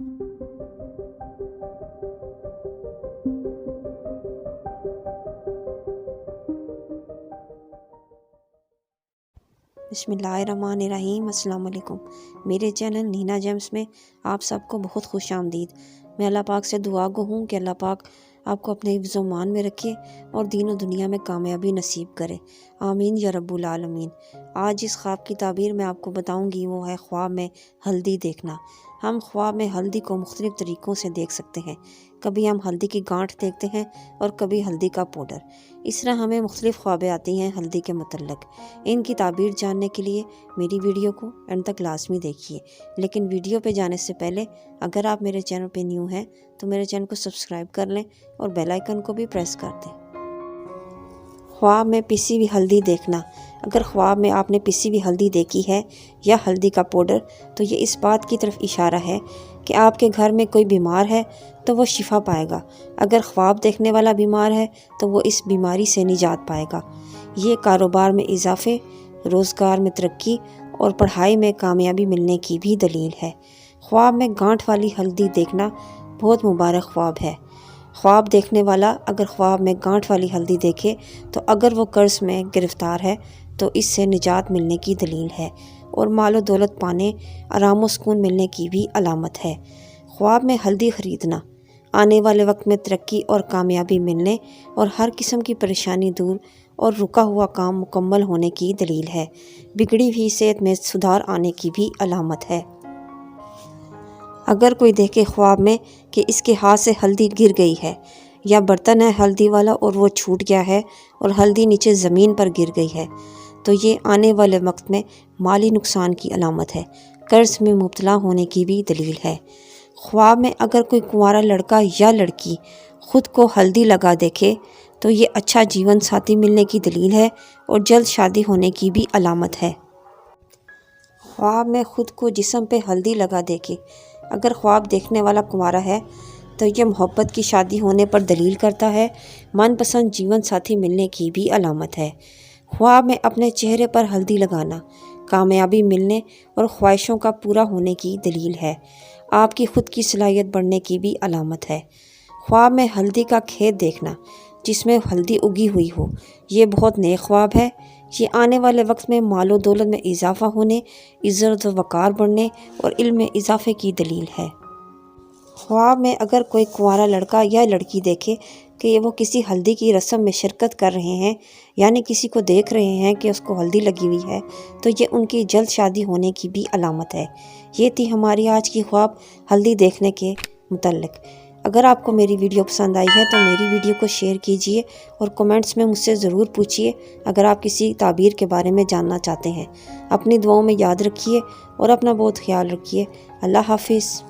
بسم اللہ الرحمن الرحیم۔ السلام علیکم۔ میرے چینل نینا جیمس میں آپ سب کو بہت خوش آمدید۔ میں اللہ پاک سے دعا گو ہوں کہ اللہ پاک آپ کو اپنے حفظ و مان میں رکھے اور دین و دنیا میں کامیابی نصیب کرے، آمین یا رب العالمین۔ آج جس خواب کی تعبیر میں آپ کو بتاؤں گی وہ ہے خواب میں ہلدی دیکھنا۔ ہم خواب میں ہلدی کو مختلف طریقوں سے دیکھ سکتے ہیں۔ کبھی ہم ہلدی کی گانٹھ دیکھتے ہیں اور کبھی ہلدی کا پاؤڈر۔ اس طرح ہمیں مختلف خوابیں آتی ہیں ہلدی کے متعلق۔ ان کی تعبیر جاننے کے لیے میری ویڈیو کو اینڈ تک لازمی دیکھیے، لیکن ویڈیو پہ جانے سے پہلے اگر آپ میرے چینل پہ نیو ہیں تو میرے چینل کو سبسکرائب کر لیں اور بیل آئیکن کو بھی پریس کر دیں۔ خواب میں پسی ہوئی ہلدی دیکھنا۔ اگر خواب میں آپ نے پسی ہوئی ہلدی دیکھی ہے یا ہلدی کا پاؤڈر تو یہ اس بات کی طرف اشارہ ہے کہ آپ کے گھر میں کوئی بیمار ہے تو وہ شفا پائے گا۔ اگر خواب دیکھنے والا بیمار ہے تو وہ اس بیماری سے نجات پائے گا۔ یہ کاروبار میں اضافے، روزگار میں ترقی اور پڑھائی میں کامیابی ملنے کی بھی دلیل ہے۔ خواب میں گانٹھ والی ہلدی دیکھنا بہت مبارک خواب ہے۔ خواب دیکھنے والا اگر خواب میں گانٹھ والی ہلدی دیکھے تو اگر وہ قرض میں گرفتار ہے تو اس سے نجات ملنے کی دلیل ہے اور مال و دولت پانے، آرام و سکون ملنے کی بھی علامت ہے۔ خواب میں ہلدی خریدنا آنے والے وقت میں ترقی اور کامیابی ملنے اور ہر قسم کی پریشانی دور اور رکا ہوا کام مکمل ہونے کی دلیل ہے۔ بگڑی ہوئی صحت میں سدھار آنے کی بھی علامت ہے۔ اگر کوئی دیکھے خواب میں کہ اس کے ہاتھ سے ہلدی گر گئی ہے یا برتن ہے ہلدی والا اور وہ چھوٹ گیا ہے اور ہلدی نیچے زمین پر گر گئی ہے تو یہ آنے والے وقت میں مالی نقصان کی علامت ہے، قرض میں مبتلا ہونے کی بھی دلیل ہے۔ خواب میں اگر کوئی کنوارا لڑکا یا لڑکی خود کو ہلدی لگا دیکھے تو یہ اچھا جیون ساتھی ملنے کی دلیل ہے اور جلد شادی ہونے کی بھی علامت ہے۔ خواب میں خود کو جسم پہ ہلدی لگا دیکھے اگر خواب دیکھنے والا کنوارا ہے تو یہ محبت کی شادی ہونے پر دلیل کرتا ہے، من پسند جیون ساتھی ملنے کی بھی علامت ہے۔ خواب میں اپنے چہرے پر ہلدی لگانا کامیابی ملنے اور خواہشوں کا پورا ہونے کی دلیل ہے، آپ کی خود کی صلاحیت بڑھنے کی بھی علامت ہے۔ خواب میں ہلدی کا کھیت دیکھنا جس میں ہلدی اگی ہوئی ہو یہ بہت نیک خواب ہے۔ یہ آنے والے وقت میں مال و دولت میں اضافہ ہونے، عزت و وقار بڑھنے اور علم میں اضافے کی دلیل ہے۔ خواب میں اگر کوئی کنوارا لڑکا یا لڑکی دیکھے کہ وہ کسی ہلدی کی رسم میں شرکت کر رہے ہیں، یعنی کسی کو دیکھ رہے ہیں کہ اس کو ہلدی لگی ہوئی ہے تو یہ ان کی جلد شادی ہونے کی بھی علامت ہے۔ یہ تھی ہماری آج کی خواب ہلدی دیکھنے کے متعلق۔ اگر آپ کو میری ویڈیو پسند آئی ہے تو میری ویڈیو کو شیئر کیجئے اور کومنٹس میں مجھ سے ضرور پوچھئے اگر آپ کسی تعبیر کے بارے میں جاننا چاہتے ہیں۔ اپنی دعاؤں میں یاد رکھیے اور اپنا بہت خیال رکھیے۔ اللہ حافظ۔